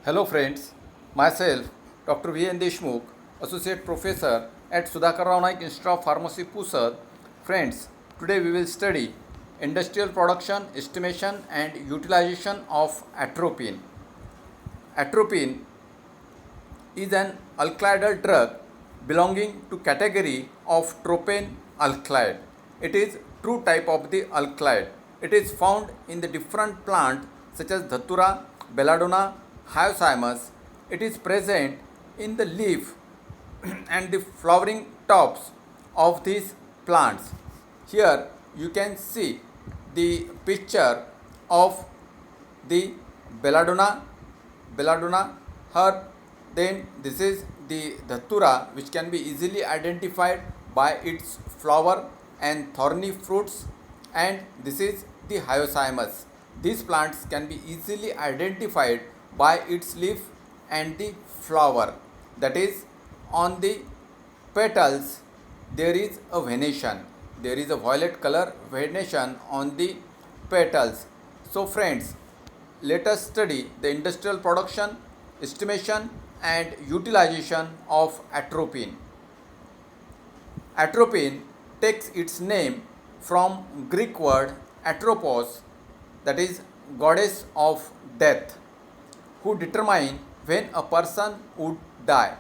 Hello friends, myself Dr. V. N. Deshmukh, Associate Professor at Sudhakar Rao Naik Institute of Pharmacy, Pusat. Friends, today we will study industrial production, estimation and utilization of atropine. Atropine is an alkylidal drug belonging to category of tropane alkylide. It is true type of the alkylide. It is found in the different plants such as Dhatura, Belladonna, Hyoscyamus. It is present in the leaf and the flowering tops of these plants. Here you can see the picture of the belladonna herb. Then this is the dhatura, which can be easily identified by its flower and thorny fruits, and this is the hyoscyamus. These plants can be easily identified by its leaf and the flower, that is, on the petals there is a venation, there is a violet color venation on the petals. So friends, let us study the industrial production, estimation and utilization of atropine. Atropine takes its name from Greek word atropos, that is goddess of death, who determine when a person would die.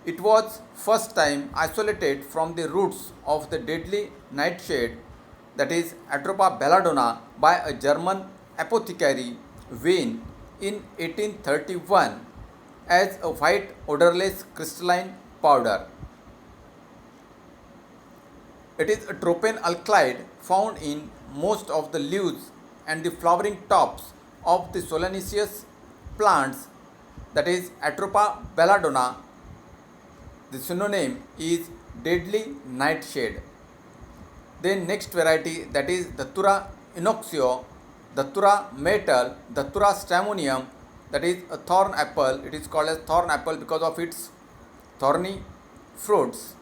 It was first time isolated from the roots of the deadly nightshade, that is Atropa belladonna, by a German apothecary Wien in 1831 as a white odorless crystalline powder. It is a tropane alkylide found in most of the leaves and the flowering tops of the solanaceous plants, that is Atropa belladonna. The synonym is deadly nightshade. Then next variety, that is Dhatura inoxio, Dhatura metal, Dhatura stramonium, that is a thorn apple. It is called as thorn apple because of its thorny fruits.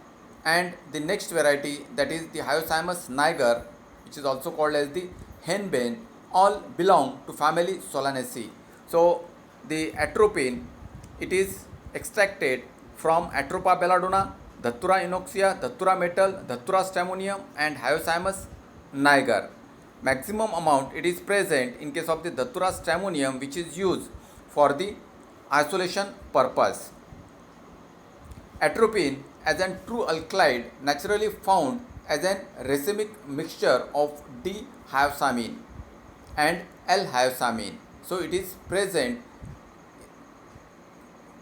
And the next variety, that is the Hyoscyamus niger, which is also called as the henbane, all belong to family Solanaceae. So the atropine, it is extracted from Atropa belladonna, Dhatura inoxia, Dhatura metal, Dhatura stramonium and Hyoscyamus niger. Maximum amount it is present in case of the Dhatura stramonium, which is used for the isolation purpose. Atropine, as a true alkylide, naturally found as an racemic mixture of D-hyoscyamin and L-hyoscyamin. So it is present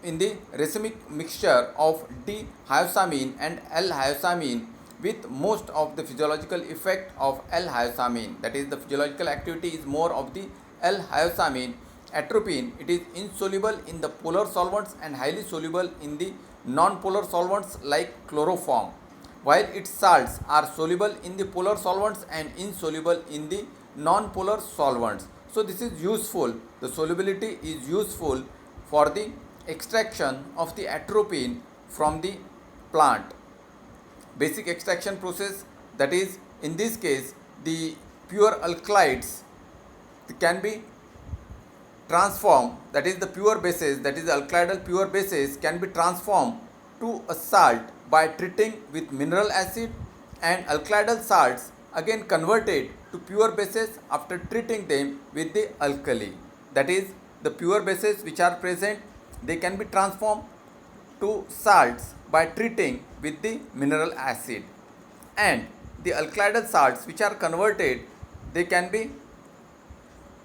in the racemic mixture of D-hyoscyamin and L-hyoscyamin, with most of the physiological effect of L-hyoscyamin, that is the physiological activity is more of the L-hyoscyamin. Atropine, it is insoluble in the polar solvents and highly soluble in the non-polar solvents like chloroform, while its salts are soluble in the polar solvents and insoluble in the non-polar solvents. So this is useful, the solubility is useful for the extraction of the atropine from the plant. Basic extraction process, that is in this case the pure alkylides can be transformed, that is the pure bases, that is the alkylidal pure bases can be transformed to a salt by treating with mineral acid, and alkylidal salts again converted to pure bases after treating them with the alkali. That is the pure bases which are present, they can be transformed to salts by treating with the mineral acid, and the alkylidal salts which are converted, they can be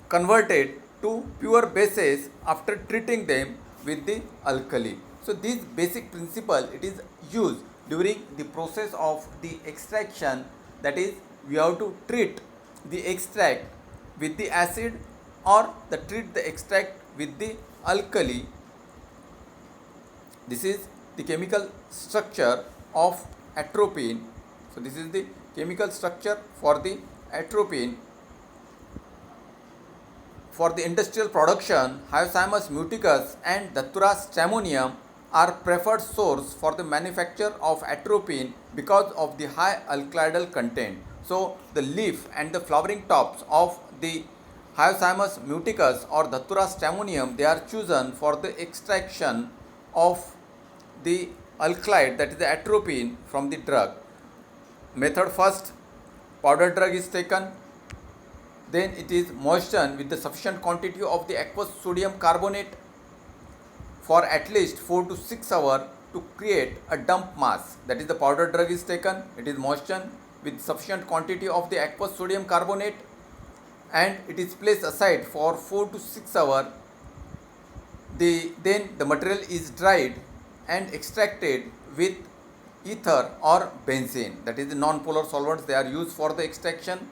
converted to pure bases after treating them with the alkali. So this basic principle it is used during the process of the extraction, that is we have to treat the extract with the acid or treat the extract with the alkali. This is the chemical structure of atropine. So this is the chemical structure for the atropine. For the industrial production, Hyoscyamus muticus and Dhatura stramonium are preferred source for the manufacture of atropine because of the high alkylidal content. So the leaf and the flowering tops of the Hyoscyamus muticus or Datura stramonium, they are chosen for the extraction of the alkaloid, that is the atropine, from the drug. Method first, powder drug is taken, then it is moistened with the sufficient quantity of the aqueous sodium carbonate for at least 4 to 6 hours to create a dump mass. That is, the powder drug is taken, it is moistened with sufficient quantity of the aqueous sodium carbonate and it is placed aside for 4 to 6 hours. Then the material is dried and extracted with ether or benzene. That is, the non-polar solvents they are used for the extraction.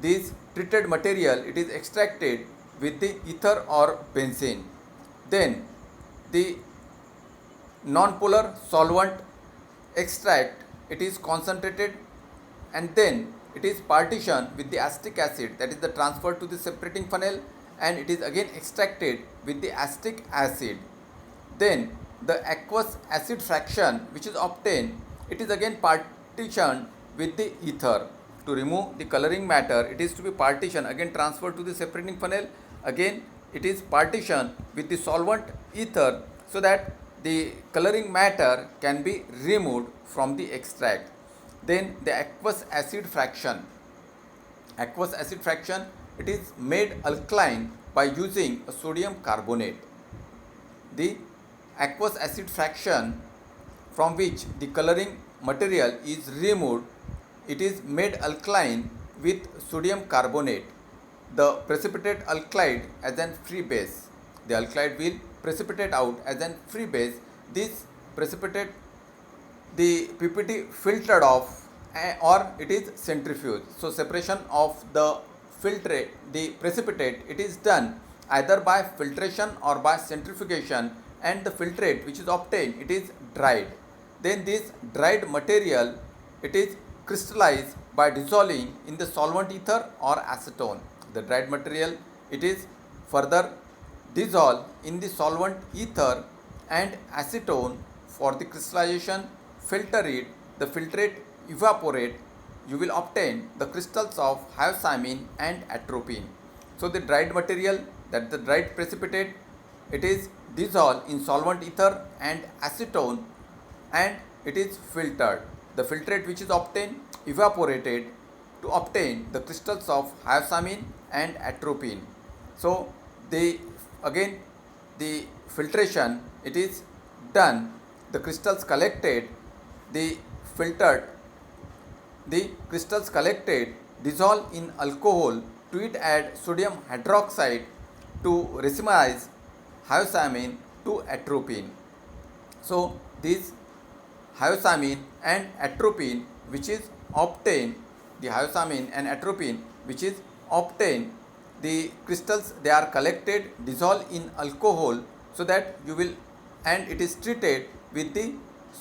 This treated material, it is extracted with the ether or benzene. Then the non-polar solvent extract, it is concentrated and then it is partitioned with the acetic acid, that is the transferred to the separating funnel, and it is again extracted with the acetic acid. Then the aqueous acid fraction which is obtained, it is again partitioned with the ether. To remove the coloring matter, it is to be partitioned, again transferred to the separating funnel, again it is partitioned with the solvent ether so that the coloring matter can be removed from the extract. Then the aqueous acid fraction. Aqueous acid fraction, it is made alkaline by using a sodium carbonate. The aqueous acid fraction from which the coloring material is removed, it is made alkaline with sodium carbonate. The precipitate alkaloid as an free base. The alkaloid will precipitate out as an free base. This precipitate, the PPT filtered off or it is centrifuged. So separation of the filtrate, the precipitate, it is done either by filtration or by centrifugation, and the filtrate which is obtained, it is dried. Then this dried material, it is crystallized by dissolving in the solvent ether or acetone. The dried material, it is further dissolved in the solvent ether and acetone for the crystallization. Filter it, the filtrate evaporate, you will obtain the crystals of hyoscyamin and atropine. So the dried material, that the dried precipitate, it is dissolved in solvent ether and acetone and it is filtered. The filtrate which is obtained, evaporated to obtain the crystals of hyoscyamin and atropine. So the filtration, it is done, the crystals collected, the filtered, the crystals collected, dissolved in alcohol, to it add sodium hydroxide to racemize hyoscyamin to atropine. So this hyoscyamin and atropine which is obtained, the hyoscyamin and atropine which is obtained, the crystals they are collected, dissolved in alcohol so that you will, and it is treated with the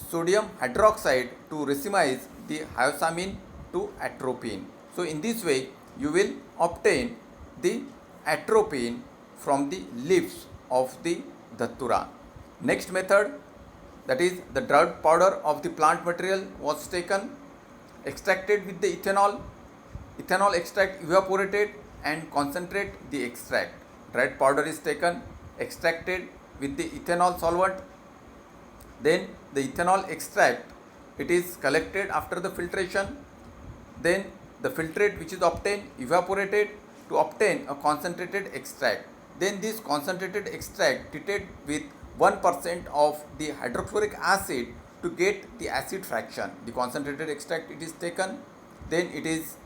sodium hydroxide to racemize the hyoscyamin to atropine. So in this way you will obtain the atropine from the leaves of the datura. Next method, that is the dried powder of the plant material was taken, extracted with the ethanol extract evaporated and concentrate the extract. Dried powder is taken, extracted with the ethanol solvent, then the ethanol extract, it is collected after the filtration, then the filtrate which is obtained, evaporated to obtain a concentrated extract. Then this concentrated extract treated with 1% of the hydrochloric acid to get the acid fraction. The concentrated extract, it is taken, then it is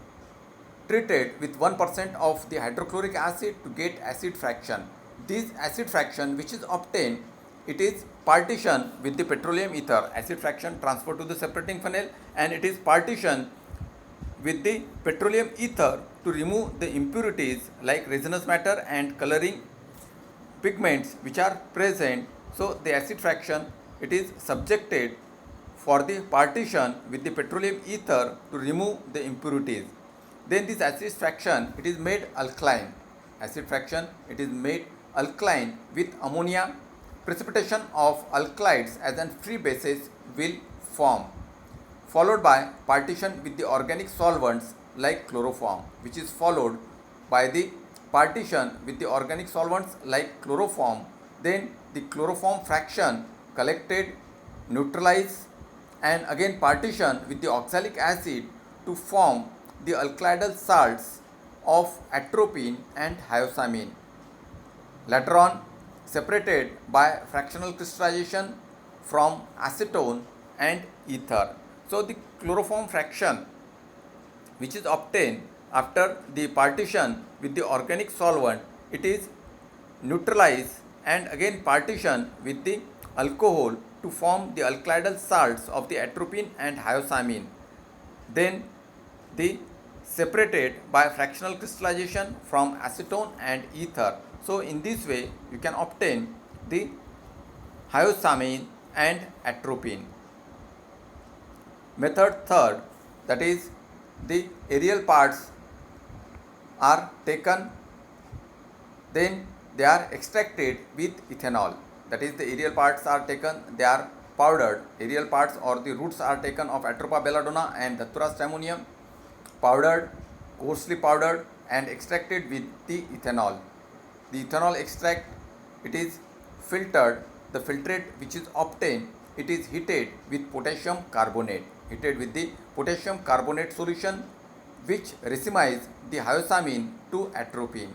treated with 1% of the hydrochloric acid to get acid fraction. This acid fraction which is obtained, it is partitioned with the petroleum ether. Acid fraction transferred to the separating funnel and it is partitioned with the petroleum ether to remove the impurities like resinous matter and coloring pigments which are present. So the acid fraction, it is subjected for the partition with the petroleum ether to remove the impurities. Then this acid fraction, it is made alkaline. Acid fraction, it is made alkaline with ammonia. Precipitation of alkalides as an free bases will form, followed by partition with the organic solvents like chloroform, which is followed by the partition with the organic solvents like chloroform, then the chloroform fraction collected, neutralize, and again partition with the oxalic acid to form the alkylidal salts of atropine and hyoscyamin. Later on, separated by fractional crystallization from acetone and ether. So the chloroform fraction which is obtained after the partition with the organic solvent, it is neutralized and again partition with the alcohol to form the alkylidal salts of the atropine and hyoscyamin. Then the separated by fractional crystallization from acetone and ether. So in this way you can obtain the hyoscyamin and atropine. Method third, that is the aerial parts are taken, then they are extracted with ethanol. That is, the aerial parts are taken, they are powdered. Aerial parts or the roots are taken of Atropa belladonna and Datura stramonium, powdered, coarsely powdered and extracted with the ethanol. The ethanol extract, it is filtered. The filtrate which is obtained, it is heated with potassium carbonate. Heated with the potassium carbonate solution which racemize the hyoscyamin to atropine,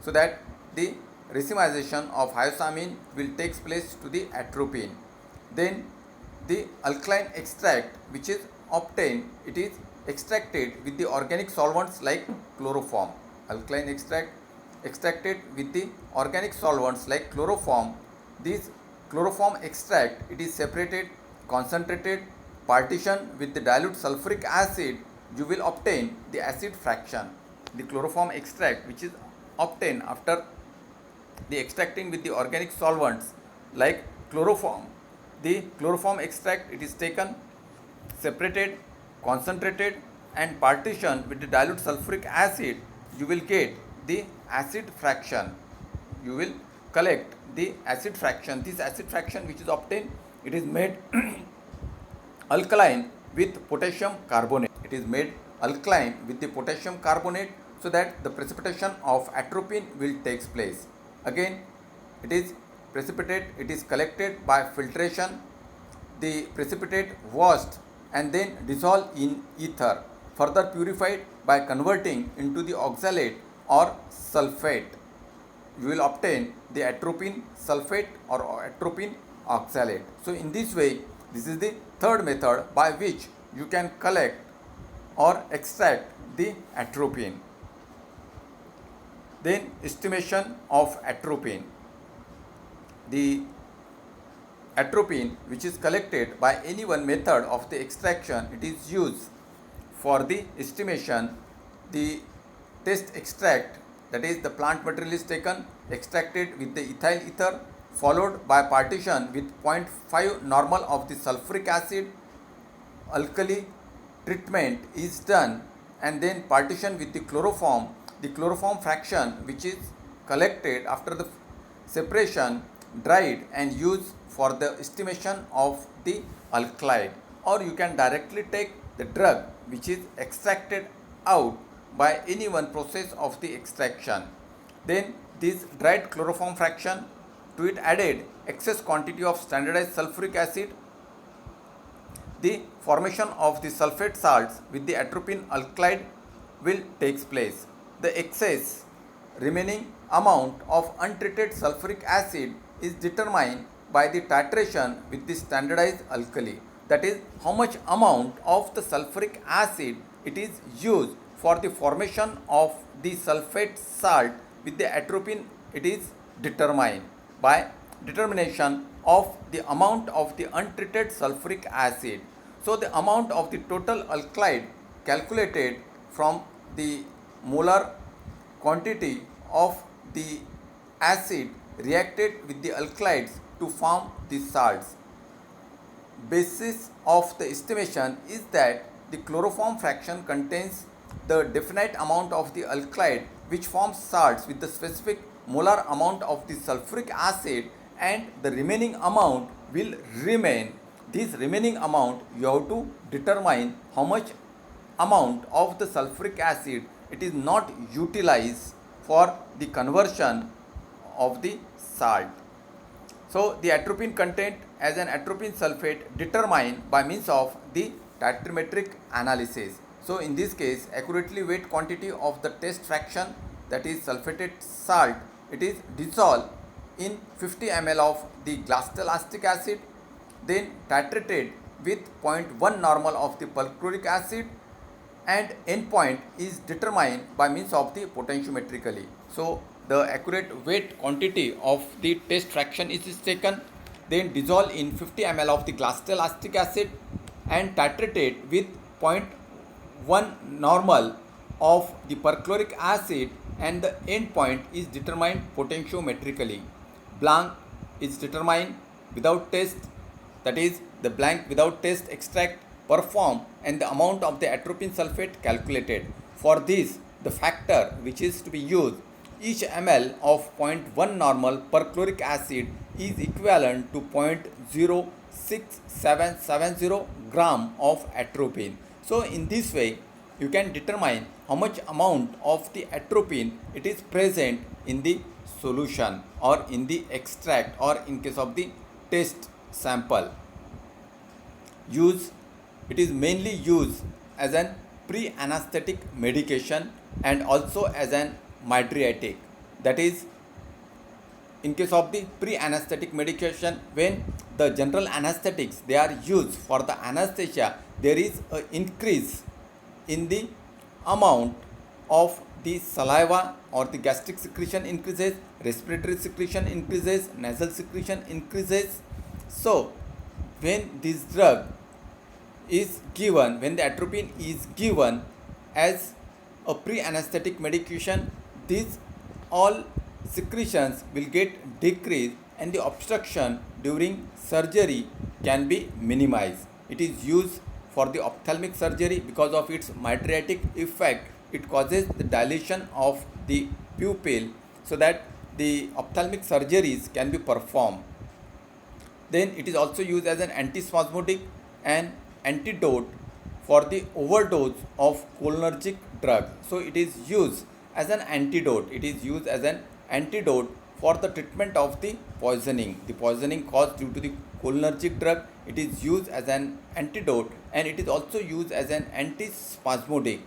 so that the racemization of hyoscyamin will take place to the atropine. Then the alkaline extract which is obtained, it is extracted with the organic solvents like chloroform. Alkaline extract extracted with the organic solvents like chloroform. This chloroform extract, it is separated, concentrated, partition with the dilute sulfuric acid, you will obtain the acid fraction. The chloroform extract which is obtained after the extracting with the organic solvents like chloroform. The chloroform extract, it is taken, separated, concentrated and partitioned with the dilute sulfuric acid, you will get the acid fraction. You will collect the acid fraction. This acid fraction which is obtained, it is made alkaline with potassium carbonate. It is made alkaline with the potassium carbonate, so that the precipitation of atropine will take place. Again, it is precipitate, it is collected by filtration. The precipitate washed and then dissolved in ether, further purified by converting into the oxalate or sulfate. You will obtain the atropine sulfate or atropine oxalate. So in this way, this is the third method by which you can collect or extract the atropine. Then estimation of atropine. The atropine which is collected by any one method of the extraction, it is used for the estimation. The test extract, that is the plant material is taken, extracted with the ethyl ether, followed by partition with 0.5 normal of the sulfuric acid. Alkali treatment is done and then partition with the chloroform. The chloroform fraction which is collected after the separation, dried and used for the estimation of the alkali. Or you can directly take the drug which is extracted out by any one process of the extraction. Then this dried chloroform fraction, to it added excess quantity of standardized sulfuric acid. The formation of the sulfate salts with the atropine alkylide will take place. The excess remaining amount of untreated sulfuric acid is determined by the titration with the standardized alkali. That is, how much amount of the sulfuric acid it is used for the formation of the sulfate salt with the atropine, it is determined by determination of the amount of the untreated sulfuric acid. So the amount of the total alkylide calculated from the molar quantity of the acid reacted with the alkylides to form the salts. Basis of the estimation is that the chloroform fraction contains the definite amount of the alkylide which forms salts with the specific molar amount of the sulfuric acid, and the remaining amount will remain. This remaining amount you have to determine how much amount of the sulfuric acid it is not utilized for the conversion of the salt. So the atropine content as an atropine sulfate determined by means of the titrimetric analysis. So in this case, accurately weight quantity of the test fraction, that is sulfated salt, it is dissolved in 50 ml of the glasstel acid, then titrated with 0.1 normal of the perchloric acid, and endpoint is determined by means of the potentiometrically. So the accurate weight quantity of the test fraction is taken, then dissolved in 50 ml of the glasstel acid and titrated with 0.1 normal of the perchloric acid, and the endpoint is determined potentiometrically. Blank is determined without test, that is the blank without test extract performed and the amount of the atropine sulfate calculated. For this, the factor which is to be used, each ml of 0.1 normal perchloric acid is equivalent to 0.06770 gram of atropine. So in this way, you can determine how much amount of the atropine it is present in the solution or in the extract or in case of the test sample. It is mainly used as an pre-anesthetic medication and also as an mydriatic. That is, in case of the pre-anesthetic medication, when the general anesthetics they are used for the anesthesia, there is an increase in the amount of the saliva or the gastric secretion increases, respiratory secretion increases, nasal secretion increases. So when this drug is given, when the atropine is given as a pre-anesthetic medication, these all secretions will get decreased and the obstruction during surgery can be minimized. It is used for the ophthalmic surgery because of its mydriatic effect. It causes the dilation of the pupil so that the ophthalmic surgeries can be performed. Then it is also used as an antispasmodic and antidote for the overdose of cholinergic drug. So it is used as an antidote. It is used as an antidote for the treatment of the poisoning caused due to the cholinergic drug. It is used as an antidote and it is also used as an antispasmodic.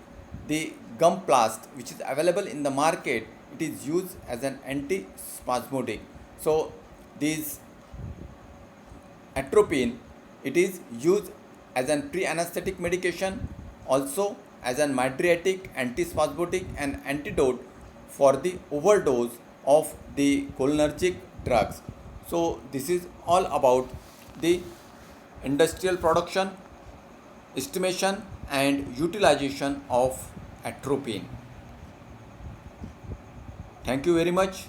The Gumplast, which is available in the market, it is used as an antispasmodic. So this atropine, it is used as an pre-anesthetic medication, also as an mydriatic, antispasmodic and antidote for the overdose of the cholinergic drugs. So this is all about the industrial production, estimation and utilization of atropine. Thank you very much.